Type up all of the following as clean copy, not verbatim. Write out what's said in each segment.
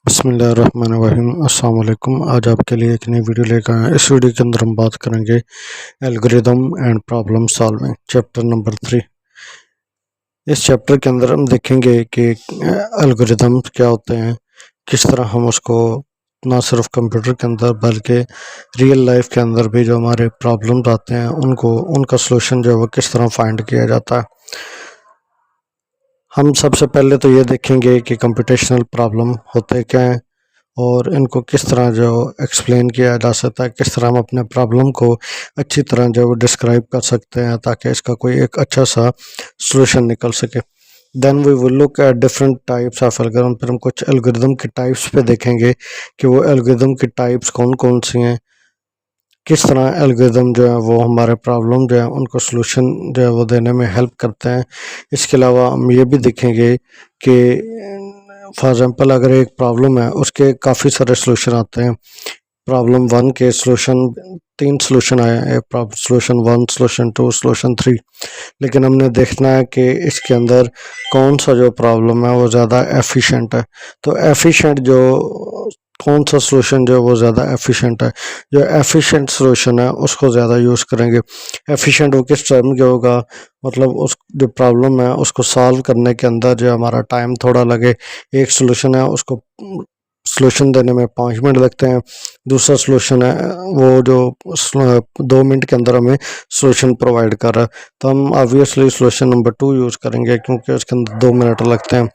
बिस्मिल्लाहिर्रहमानिर्रहीम अस्सलाम वालेकुम। आज आपके लिए एक नई वीडियो लेकर आए हैं। इस वीडियो के अंदर हम बात करेंगे algorithm and problem solving, chapter number 3। इस चैप्टर के अंदर हम देखेंगे कि एल्गोरिदम क्या होते हैं, किस तरह हम उसको ना सिर्फ कंप्यूटर के अंदर बल्कि रियल लाइफ के अंदर भी जो हमारे प्रॉब्लम्स आते हैं उनका सलूशन जो है वो किस तरह फाइंड किया जाता है। हम सबसे पहले तो ये देखेंगे कि कंप्यूटेशनल प्रॉब्लम होते क्या हैं और इनको किस तरह जो एक्सप्लेन किया जा सकता है, किस तरह हम अपने प्रॉब्लम को अच्छी तरह जो डिस्क्राइब कर सकते हैं ताकि इसका कोई एक अच्छा सा सलूशन निकल सके। Then we will look at different types of algorithm. फिर हम कुछ एल्गोरिदम की टाइप्स पे देखेंगे कि वो एल्गोरिदम की टाइप्स कौन कौन सी हैं, किस तरह एल्गोरिदम जो है वो हमारे प्रॉब्लम जो है उनको सलूशन जो है वो देने में हेल्प करते हैं। इसके अलावा हम ये भी देखेंगे कि फॉर एग्ज़ाम्पल अगर एक प्रॉब्लम है उसके काफ़ी सारे सलूशन आते हैं। प्रॉब्लम 1 के सलूशन 3 सलूशन आए हैं, सलूशन 1, सलूशन 2, सलूशन 3। लेकिन हमने देखना है कि इसके अंदर कौन सा जो प्रॉब्लम है वो ज़्यादा एफिशिएंट है। तो एफिशिएंट जो कौन सा सलूशन जो है वो ज़्यादा एफिशिएंट है, जो एफिशिएंट सलूशन है उसको ज़्यादा यूज़ करेंगे। एफिशिएंट वो किस टर्म के होगा, मतलब उस जो प्रॉब्लम है उसको सॉल्व करने के अंदर जो हमारा टाइम थोड़ा लगे। एक सलूशन है उसको सलूशन देने में 5 मिनट लगते हैं, दूसरा सलूशन है वो जो 2 मिनट के अंदर हमें सलूशन प्रोवाइड कर रहा है। तो हम ऑब्वियसली सलूशन नंबर 2 यूज़ करेंगे क्योंकि उसके अंदर 2 मिनट लगते हैं।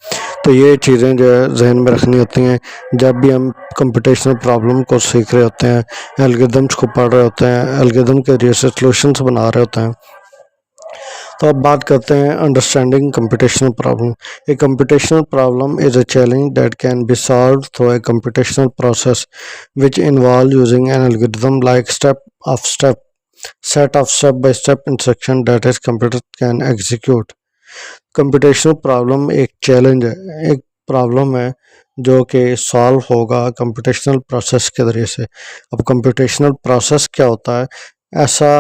तो ये चीज़ें जो है जहन में रखनी होती हैं जब भी हम कंप्यूटेशनल प्रॉब्लम को सीख रहे होते हैं, एल्गोरिदम्स को पढ़ रहे होते हैं, एल्गोरिदम के जरिए से सलूशंस बना रहे होते हैं। तो अब बात करते हैं understanding computational problem. A computational problem is a challenge that can be solved through a computational process which involve using an algorithm like set of step by step instruction that is computer can execute। Computational problem एक challenge है, एक problem है जो कि solve होगा computational process के ज़रिए से। अब कंप्यूटेशनल प्रोसेस क्या होता है? ऐसा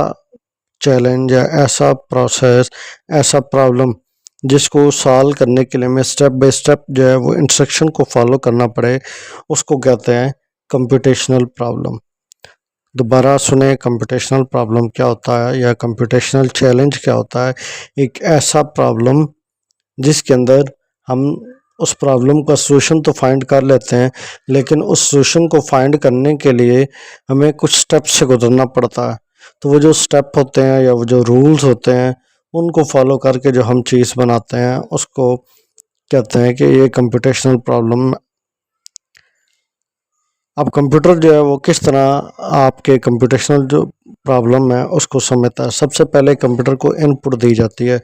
चैलेंज या ऐसा प्रोसेस, ऐसा प्रॉब्लम जिसको सॉल्व करने के लिए हमें स्टेप बाय स्टेप जो है वो इंस्ट्रक्शन को फॉलो करना पड़े, उसको कहते हैं कंप्यूटेशनल प्रॉब्लम। दोबारा सुने, कंप्यूटेशनल प्रॉब्लम क्या होता है या कंप्यूटेशनल चैलेंज क्या होता है? एक ऐसा प्रॉब्लम जिसके अंदर हम उस प्रॉब्लम का सलूशन तो फाइंड कर लेते हैं लेकिन उस सलूशन को फाइंड करने के लिए हमें कुछ स्टेप्स से गुजरना पड़ता है। तो वो जो स्टेप होते हैं या वो जो रूल्स होते हैं उनको फॉलो करके जो हम चीज़ बनाते हैं उसको कहते हैं कि ये कंप्यूटेशनल प्रॉब्लम। अब कंप्यूटर जो है वो किस तरह आपके कंप्यूटेशनल जो प्रॉब्लम है उसको समझता है। सबसे पहले कंप्यूटर को इनपुट दी जाती है।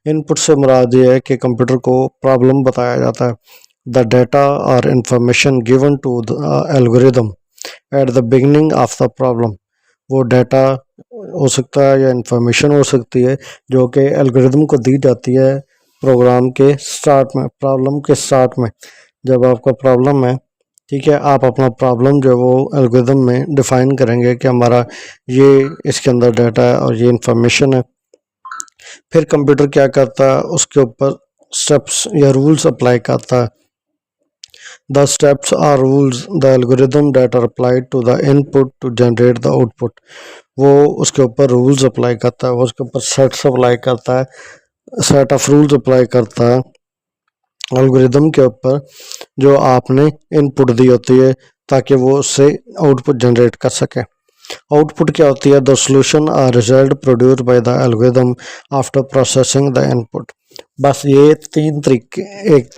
इनपुट से मुराद ये है कि कंप्यूटर को प्रॉब्लम बताया जाता है। द डेटा और information given to the algorithm at the beginning of the problem. वो डाटा हो सकता है या इंफॉर्मेशन हो सकती है जो कि एल्गोरिदम को दी जाती है प्रोग्राम के स्टार्ट में, प्रॉब्लम के स्टार्ट में। जब आपका प्रॉब्लम है, ठीक है, आप अपना प्रॉब्लम जो है वो एल्गोरिदम में डिफ़ाइन करेंगे कि हमारा ये इसके अंदर डाटा है और ये इंफॉर्मेशन है। फिर कंप्यूटर क्या करता है, उसके ऊपर स्टेप्स या रूल्स अप्लाई करता है। The steps are rules the algorithm that are applied to the input to generate the output. वो उसके ऊपर रूल्स अप्लाई करता है, वो उसके ऊपर सेट्स अप्लाई करता है, सेट ऑफ रूल्स अप्लाई करता है एल्गोरिदम के ऊपर जो आपने इनपुट दी होती है ताकि वो उससे आउटपुट जनरेट कर सके। आउटपुट क्या होती है? The solution are result produced by the algorithm after processing the input. बस ये 3 तरीके, एक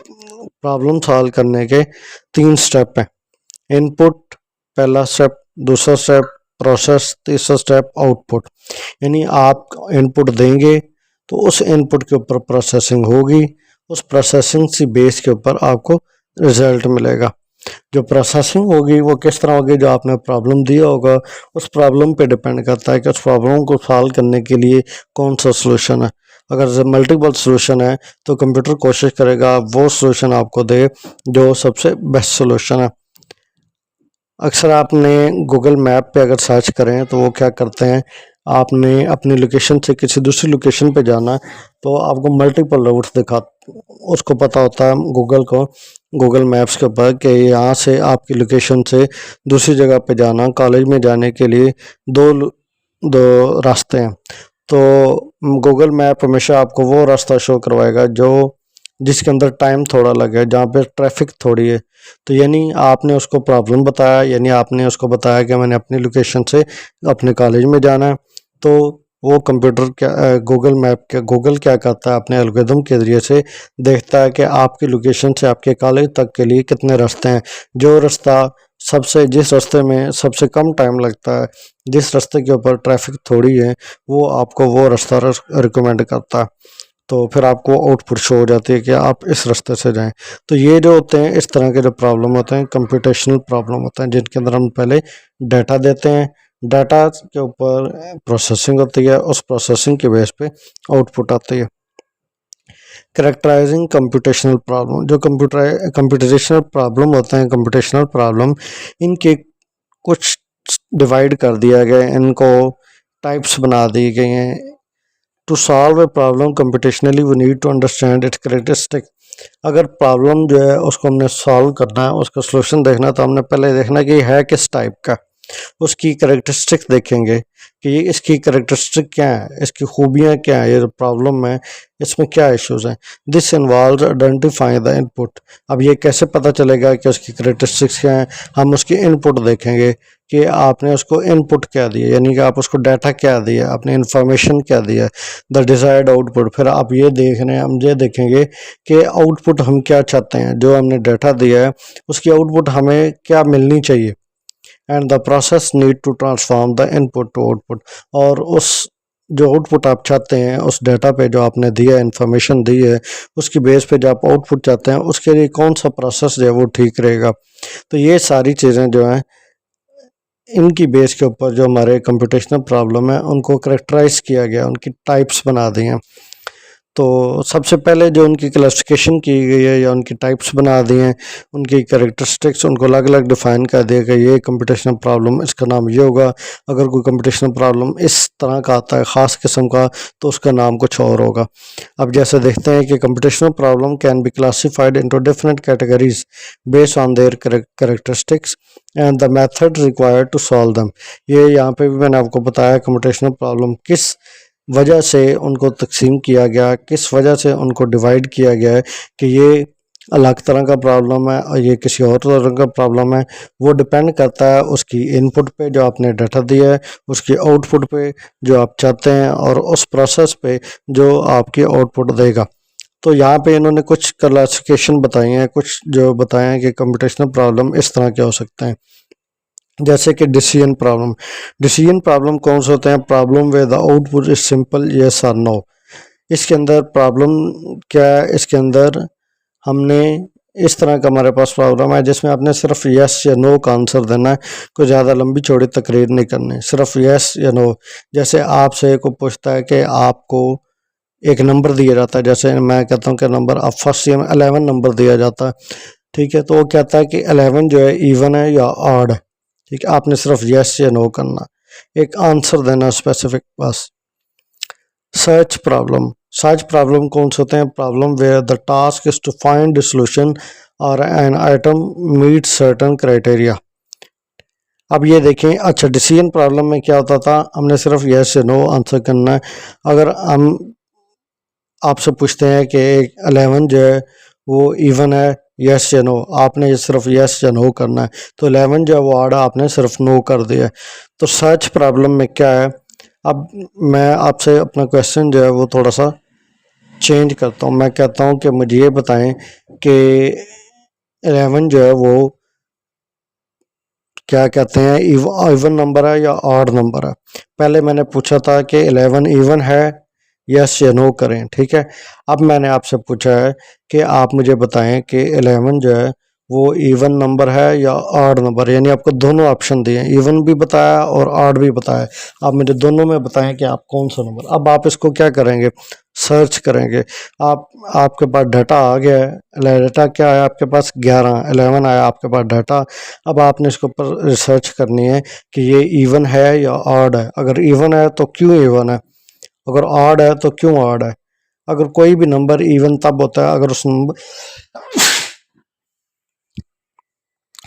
प्रॉब्लम सॉल्व करने के 3 स्टेप हैं। इनपुट पहला स्टेप, दूसरा स्टेप प्रोसेस, तीसरा स्टेप आउटपुट। यानी आप इनपुट देंगे तो उस इनपुट के ऊपर प्रोसेसिंग होगी, उस प्रोसेसिंग से बेस के ऊपर आपको रिजल्ट मिलेगा। जो प्रोसेसिंग होगी वो किस तरह होगी? जो आपने प्रॉब्लम दिया होगा उस प्रॉब्लम पे डिपेंड करता है कि उस प्रॉब्लम को सॉल्व करने के लिए कौन सा सलूशन है। अगर मल्टीपल सलूशन है तो कंप्यूटर कोशिश करेगा वो सलूशन आपको दे जो सबसे बेस्ट सलूशन है। अक्सर आपने गूगल मैप पे अगर सर्च करें तो वो क्या करते हैं, आपने अपनी लोकेशन से किसी दूसरी लोकेशन पे जाना है तो आपको मल्टीपल रूट्स दिखा, उसको पता होता है गूगल को गूगल मैप्स के ऊपर कि यहाँ से आपकी लोकेशन से दूसरी जगह पे जाना, कॉलेज में जाने के लिए दो दो रास्ते हैं। तो गूगल मैप हमेशा आपको वो रास्ता शो करवाएगा जो जिसके अंदर टाइम थोड़ा लगे, जहाँ पे ट्रैफिक थोड़ी है। तो यानी आपने उसको प्रॉब्लम बताया, यानी आपने उसको बताया कि मैंने अपनी लोकेशन से अपने कॉलेज में जाना है, तो वो कंप्यूटर क्या गूगल क्या करता है, अपने एल्गोरिथम के ज़रिए से देखता है कि आपकी लोकेशन से आपके कॉलेज तक के लिए कितने रास्ते हैं। जो रास्ता जिस रास्ते में सबसे कम टाइम लगता है, जिस रास्ते के ऊपर ट्रैफिक थोड़ी है, वो आपको वो रास्ता रिकमेंड करता है। तो फिर आपको आउटपुट शो हो जाती है कि आप इस रास्ते से जाएं। तो ये जो होते हैं, इस तरह के जो प्रॉब्लम होते हैं, कंप्यूटेशनल प्रॉब्लम होते हैं, जिनके अंदर हम पहले डाटा देते हैं, डाटा के ऊपर प्रोसेसिंग होती है, उस प्रोसेसिंग के बेस पे आउटपुट आती है। करेक्टराइजिंग कंप्यूटेशनल प्रॉब्लम, जो कंप्यूटेशनल प्रॉब्लम होते हैं, कंप्यूटेशनल प्रॉब्लम, इनके कुछ डिवाइड कर दिया गया है, इनको टाइप्स बना दी गई हैं। To solve a problem computationally we need to understand its characteristic. अगर प्रॉब्लम जो है उसको हमने सॉल्व करना है, उसका सॉल्यूशन देखना है, तो हमने पहले देखना कि ये है किस टाइप का, उसकी करेक्टरिस्टिक देखेंगे कि ये इसकी करेक्टरिस्टिक क्या है, इसकी खूबियाँ क्या है, ये जो प्रॉब्लम है इसमें क्या इश्यूज हैं। This involve identifying the input. अब ये कैसे पता चलेगा कि उसकी करेक्टरिस्टिक्स क्या हैं? हम उसकी इनपुट देखेंगे कि आपने उसको इनपुट क्या दिया, यानी कि आप उसको डाटा क्या दिया, आपने इंफॉर्मेशन क्या दिया, द डिज़ायर्ड आउटपुट। फिर आप ये देख रहे हैं, हम ये देखेंगे कि आउटपुट हम क्या चाहते हैं, जो हमने डाटा दिया है उसकी आउटपुट हमें क्या मिलनी चाहिए। And the process need to transform the input to output. और उस जो आउटपुट आप चाहते हैं, उस डाटा पे जो आपने दिया है, इंफॉर्मेशन दी है, उसकी बेस पे जो आप आउटपुट चाहते हैं, उसके लिए कौन सा प्रोसेस जो है वो ठीक रहेगा। तो ये सारी चीज़ें जो हैं, इनकी बेस के ऊपर जो हमारे कंप्यूटेशनल प्रॉब्लम है उनको करेक्टराइज किया गया, उनकी टाइप्स बना दी हैं। तो सबसे पहले जो उनकी क्लासिफिकेशन की गई है या उनकी टाइप्स बना दी हैं, उनकी कैरेक्टरिस्टिक्स उनको अलग अलग डिफ़ाइन कर दिया कि ये कंप्यूटेशनल प्रॉब्लम, इसका नाम ये होगा। अगर कोई कंप्यूटेशनल प्रॉब्लम इस तरह का आता है, ख़ास किस्म का, तो उसका नाम कुछ और होगा। अब जैसे देखते हैं कि computational problem can be classified into different categories based on their characteristics and the method required to solve them. ये यहाँ पे भी मैंने आपको बताया कंप्यूटेशनल प्रॉब्लम किस वजह से उनको तकसीम किया गया, किस वजह से उनको डिवाइड किया गया है कि ये अलग तरह का प्रॉब्लम है और ये किसी और तरह का प्रॉब्लम है। वो डिपेंड करता है उसकी इनपुट पे जो आपने डाटा दिया है, उसकी आउटपुट पे जो आप चाहते हैं, और उस प्रोसेस पे जो आपकी आउटपुट देगा। तो यहाँ पे इन्होंने कुछ क्लासिफिकेशन बताई हैं, कुछ जो बताए हैं कि कंप्यूटेशनल प्रॉब्लम इस तरह के हो सकते हैं। जैसे कि डिसीजन प्रॉब्लम कौन से होते हैं? Problem way the output is simple yes और नो। इसके अंदर प्रॉब्लम क्या है? इसके अंदर हमने इस तरह का हमारे पास प्रॉब्लम है जिसमें आपने सिर्फ यस या नो का आंसर देना है, कोई ज़्यादा लंबी चौड़ी तकरीर नहीं करनी, सिर्फ यस या नो। जैसे आपसे कोई पूछता है कि आपको एक नंबर दिया जाता है, जैसे मैं कहता हूँ कि नंबर आप फर्स्ट ईयर में 11 नंबर दिया जाता है, ठीक है, तो वो कहता है कि 11 जो है इवन है या ऑड है। ठीक है, आपने सिर्फ यस या नो करना, एक आंसर देना स्पेसिफिक बस। सर्च प्रॉब्लम कौन से होते हैं? Problem where the task is to find the solution और an item meet certain criteria. अब ये देखें, अच्छा, डिसीजन प्रॉब्लम में क्या होता था? हमने सिर्फ यस या नो आंसर करना है। अगर हम आपसे पूछते हैं कि 11 जो है वो इवन है, यस या नो, आपने सिर्फ यस या नो करना है, तो 11 जो है वो आड़ा, आपने सिर्फ नो कर दिया है। तो सर्च प्रॉब्लम में क्या है? अब मैं आपसे अपना क्वेश्चन जो है वो थोड़ा सा चेंज करता हूँ। मैं कहता हूँ कि मुझे ये बताएं कि 11 जो है वो क्या कहते हैं, इवन नंबर है या ऑड नंबर है? पहले मैंने पूछा था कि 11 इवन है, यस या नो करें, ठीक है। अब मैंने आपसे पूछा है कि आप मुझे बताएं कि 11 जो है वो इवन नंबर है या ऑड नंबर, यानी आपको दोनों ऑप्शन दिए, इवन भी बताया और ऑड भी बताया। आप मुझे दोनों में बताएं कि आप कौन सा नंबर। अब आप इसको क्या करेंगे? सर्च करेंगे। आपके पास डाटा आ गया है, डाटा क्या है आपके पास? 11 आया आपके पास डाटा। अब आपने इसके ऊपर रिसर्च करनी है कि ये इवन है या ऑड है। अगर इवन है तो क्यों इवन है, अगर ऑड है तो क्यों ऑड है। अगर कोई भी नंबर इवन तब होता है अगर उस नंबर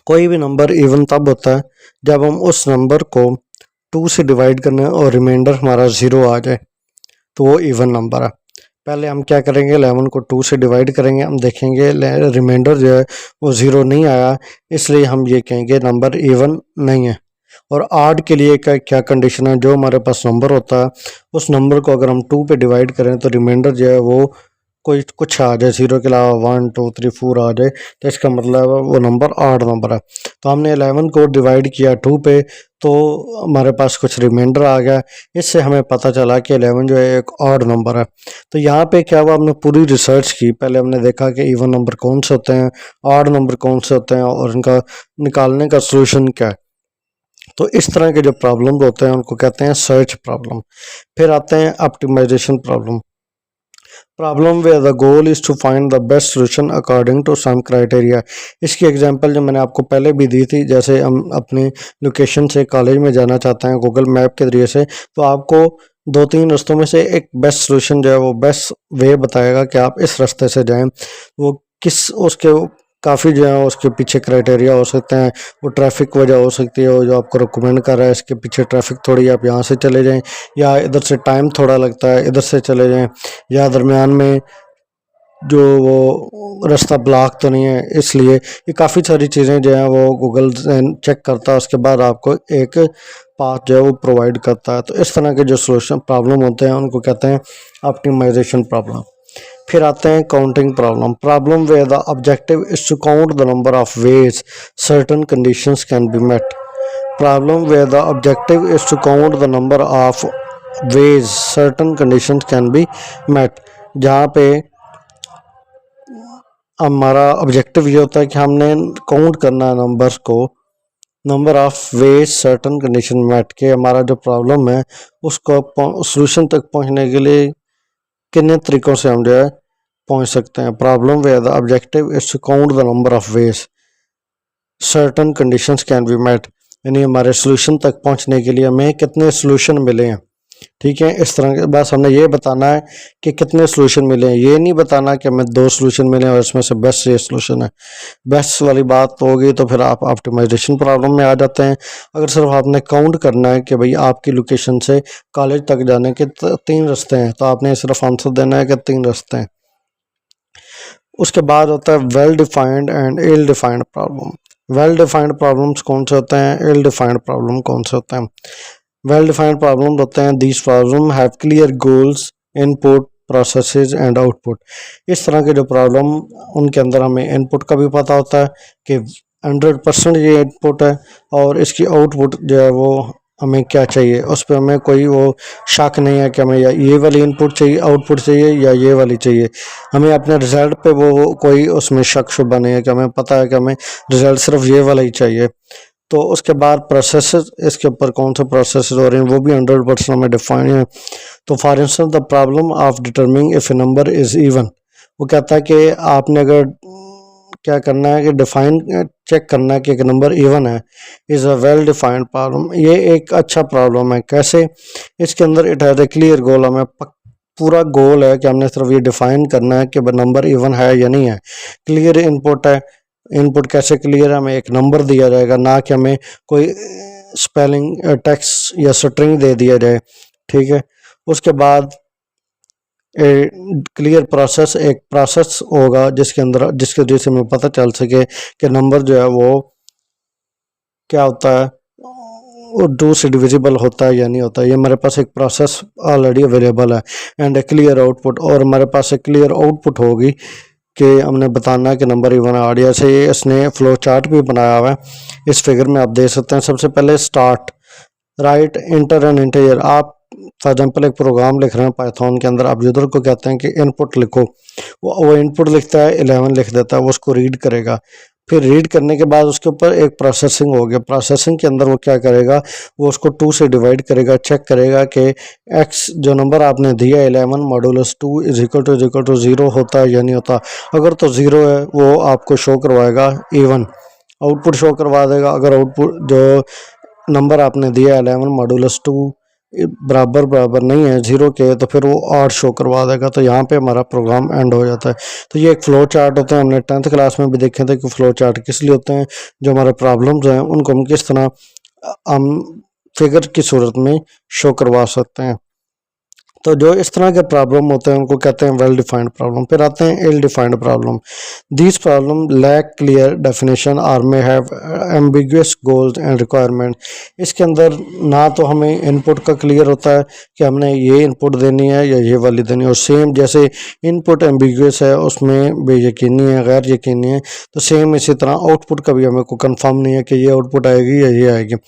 कोई भी नंबर इवन तब होता है जब हम उस नंबर को 2 से डिवाइड करने और रिमाइंडर हमारा 0 आ जाए तो वो इवन नंबर है। पहले हम क्या करेंगे, 11 को 2 से डिवाइड करेंगे, हम देखेंगे रिमाइंडर जो है वो 0 नहीं आया, इसलिए हम ये कहेंगे नंबर इवन नहीं है। और आड के लिए क्या कंडीशन है, जो हमारे पास नंबर होता है उस नंबर को अगर हम 2 पे डिवाइड करें तो रिमाइंडर जो है वो कोई कुछ आ जाए, 0 के अलावा 1 2 3 4 आ जाए, तो इसका मतलब वो नंबर आड नंबर है। तो हमने 11 को डिवाइड किया 2 पे तो हमारे पास कुछ रिमाइंडर आ गया, इससे हमें पता चला कि 11 जो है एक ऑड नंबर है। तो यहाँ पे क्या हुआ, हमने पूरी रिसर्च की, पहले हमने देखा कि इवन नंबर कौन से होते हैं, ऑड नंबर कौन से होते हैं और इनका निकालने का सोल्यूशन क्या है। तो इस तरह के जो प्रॉब्लम होते हैं उनको कहते हैं सर्च प्रॉब्लम। फिर आते हैं optimisation problem. Problem way the goal is to find the best solution according to some criteria. इसकी एग्जांपल जो मैंने आपको पहले भी दी थी, जैसे हम अपनी लोकेशन से कॉलेज में जाना चाहते हैं गूगल मैप के ज़रिए से, तो आपको 2-3 रास्तों में से एक बेस्ट सोल्यूशन जो है वो बेस्ट वे बताएगा कि आप इस रास्ते से जाएं। वो किस उसके काफ़ी जो है उसके पीछे क्राइटेरिया हो सकते हैं, वो ट्रैफिक वजह हो सकती है, वो जो आपको रिकमेंड कर रहा है इसके पीछे ट्रैफिक थोड़ी, आप यहाँ से चले जाएं, या इधर से टाइम थोड़ा लगता है इधर से चले जाएं, या दरमियान में जो वो रास्ता ब्लॉक तो नहीं है, इसलिए ये काफ़ी सारी चीज़ें जो हैं वो गूगल चेक करता है, उसके बाद आपको एक पाथ जो है वो प्रोवाइड करता है। तो इस तरह के जो सोल्यूशन प्रॉब्लम होते हैं उनको कहते हैं ऑप्टिमाइजेशन प्रॉब्लम। फिर आते हैं counting problem. Problem where the objective is to count the number of ways certain conditions can be met. Problem where the objective is to count the number of ways certain conditions can be met, जहाँ पे हमारा objective ये होता है कि हमने count करना है नंबर्स को, number of ways certain condition met के हमारा जो प्रॉब्लम है उसको सोल्यूशन तक पहुंचने के लिए कितने तरीक़ों से हम जो है पहुंच सकते हैं। Problem where the objective is to count the number of ways certain conditions can be met, यानी हमारे सोल्यूशन तक पहुंचने के लिए हमें कितने सोल्यूशन मिले हैं। ठीक है, इस तरह के बस हमने ये बताना है कि कितने सोल्यूशन मिले हैं, ये नहीं बताना कि हमें 2 सोल्यूशन मिले और इसमें से बेस्ट ये सोल्यूशन है। बेस्ट वाली बात होगी तो फिर आप ऑप्टिमाइजेशन प्रॉब्लम में आ जाते हैं। अगर सिर्फ आपने काउंट करना है कि भाई आपकी लोकेशन से कॉलेज तक जाने के 3 रास्ते हैं, तो आपने सिर्फ आंसर देना है कि 3 रास्ते हैं। उसके बाद होता है well defined and ill defined problem. Well defined problems कौन से होते हैं, इल डिफाइंड प्रॉब्लम कौन से होते हैं। वेल डिफाइंड प्रॉब्लम होते हैं these problem have clear goals, input, processes and output. इस तरह के जो प्रॉब्लम उनके अंदर हमें इनपुट का भी पता होता है कि 100% ये इनपुट है और इसकी आउटपुट जो है वो हमें क्या चाहिए, उस पर हमें कोई वो शक नहीं है कि हमें या ये वाली इनपुट चाहिए आउटपुट चाहिए या ये वाली चाहिए। हमें अपने रिजल्ट पे वो कोई उसमें शक शुबा नहीं है कि हमें पता है कि हमें रिजल्ट सिर्फ ये वाला ही चाहिए। तो उसके बाद प्रोसेसेस, इसके ऊपर कौन से प्रोसेस हो रहे हैं वो भी 100% हमें डिफाइन है। तो for instance the problem of determining if A number is even, वो कहता है कि आपने अगर क्या करना है कि डिफाइन चेक करना है कि एक नंबर इवन है, is a well defined problem. ये एक अच्छा प्रॉब्लम है। कैसे, इसके अंदर it has a clear goal, हमें पूरा गोल है कि हमने सिर्फ ये डिफाइन करना है कि नंबर इवन है या नहीं है। क्लियर इनपुट है, इनपुट कैसे क्लियर है, हमें एक नंबर दिया जाएगा, ना कि हमें कोई स्पेलिंग टेक्स्ट या स्ट्रिंग दे दिया जाए। ठीक है, उसके बाद क्लियर प्रोसेस, एक प्रोसेस होगा जिसके अंदर जिसके वजह से हमें पता चल सके कि नंबर जो है वो क्या होता है, वो 2 से डिविजिबल होता है या नहीं होता है। ये हमारे पास एक प्रोसेस ऑलरेडी अवेलेबल है एंड ए क्लियर आउटपुट, और हमारे पास एक क्लियर आउटपुट होगी कि हमने बताना है कि नंबर इवन ऑड। जैसे ये इसने फ्लो चार्ट भी बनाया हुआ है, इस फिगर में आप देख सकते हैं। सबसे पहले start, right inter and integer. आप फॉर एग्जांपल एक प्रोग्राम लिख रहे हैं पाइथन के अंदर, आप यूजर को कहते हैं कि इनपुट लिखो, वो इनपुट लिखता है 11 लिख देता है, वो उसको रीड करेगा। फिर रीड करने के बाद उसके ऊपर एक प्रोसेसिंग हो गया, प्रोसेसिंग के अंदर वो क्या करेगा, वो उसको 2 से डिवाइड करेगा, चेक करेगा कि x जो नंबर आपने दिया 11 मॉडुलस 2 इज इक्वल टू 0 होता है या नहीं होता। अगर तो 0 है वो आपको शो करवाएगा इवन, आउटपुट शो करवा देगा। अगर आउटपुट जो नंबर आपने दिया 11 मॉडुलस 2 बराबर बराबर नहीं है ज़ीरो के, तो फिर वो 8 शो करवा देगा, तो यहाँ पे हमारा प्रोग्राम एंड हो जाता है। तो ये एक फ़्लो चार्ट होता है, हमने 10th क्लास में भी देखे थे कि फ़्लो चार्ट किस लिए होते हैं। जो हमारे प्रॉब्लम्स हैं उनको हम किस तरह हम फिगर की सूरत में शो करवा सकते हैं। तो जो इस तरह के प्रॉब्लम होते हैं उनको कहते हैं वेल डिफाइंड प्रॉब्लम। फिर आते हैं ill defined problem. These problem lack clear definition और may have ambiguous goals and requirement. इसके अंदर ना तो हमें इनपुट का क्लियर होता है कि हमने ये इनपुट देनी है या ये वाली देनी है, और सेम जैसे इनपुट एम्बिगुअस है उसमें बेयकीनी है, गैर यकीनी है, तो सेम इसी तरह आउटपुट का भी हमें को कंफर्म नहीं है कि ये आउटपुट आएगी या ये आएगी।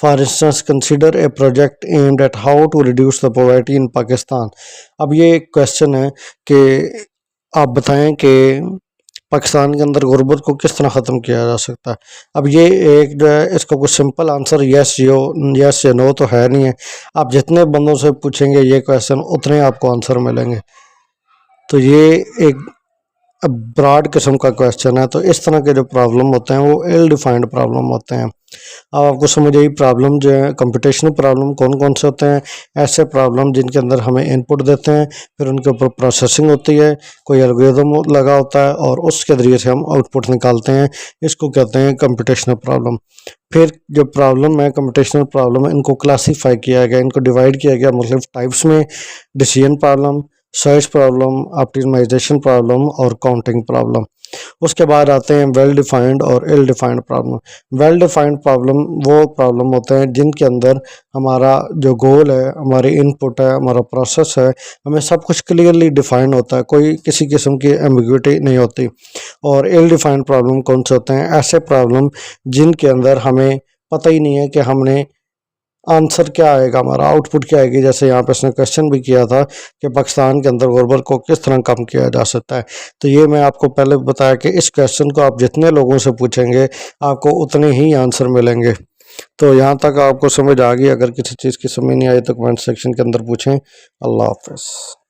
For instance consider a project aimed at how to reduce the poverty in Pakistan. अब ये क्वेश्चन है कि आप बताएं कि पाकिस्तान के अंदर गुर्बत को किस तरह ख़त्म किया जा सकता है। अब ये एक जो है इसका कुछ सिंपल आंसर यस या नो तो है नहीं है। आप जितने बंदों से पूछेंगे ये क्वेश्चन उतने आपको आंसर मिलेंगे। तो ये एक ब्रॉड किस्म का क्वेश्चन है। तो इस तरह के जो प्रॉब्लम होते हैं वो इल डिफाइंड प्रॉब्लम होते हैं। अब आपको समझ आई प्रॉब्लम जो है कंप्यूटेशनल प्रॉब्लम कौन कौन से होते हैं। ऐसे प्रॉब्लम जिनके अंदर हमें इनपुट देते हैं, फिर उनके ऊपर प्रोसेसिंग होती है, कोई एल्गोरिथम लगा होता है और उसके ज़रिए से हम आउटपुट निकालते हैं। इसको कहते हैं कंप्यूटेशनल प्रॉब्लम। फिर जो प्रॉब्लम है कंप्यूटेशनल प्रॉब्लम, इनको क्लासीफाई किया गया, इनको डिवाइड किया गया मुख्तलिफ टाइप्स में। Decision problem, search problem, optimisation problem और काउंटिंग प्रॉब्लम। उसके बाद आते हैं वेल डिफाइंड और ill defined problem. Well defined problem वो प्रॉब्लम होते हैं जिनके अंदर हमारा जो गोल है, हमारी इनपुट है, हमारा प्रोसेस है, हमें सब कुछ क्लियरली डिफाइन होता है, कोई किसी किस्म की एम्बिग्विटी नहीं होती। और इल डिफाइंड प्रॉब्लम कौन से होते हैं? ऐसे प्रॉब्लम जिनके अंदर हमें पता ही नहीं है कि हमने आंसर क्या आएगा, हमारा आउटपुट क्या आएगी। जैसे यहाँ पे इसने क्वेश्चन भी किया था कि पाकिस्तान के अंदर गुर्बत को किस तरह कम किया जा सकता है। तो ये मैं आपको पहले बताया कि इस क्वेश्चन को आप जितने लोगों से पूछेंगे आपको उतने ही आंसर मिलेंगे। तो यहाँ तक आपको समझ आ गई। अगर किसी चीज़ की समझ नहीं आई तो कमेंट सेक्शन के अंदर पूछें। अल्लाह हाफ़िज़।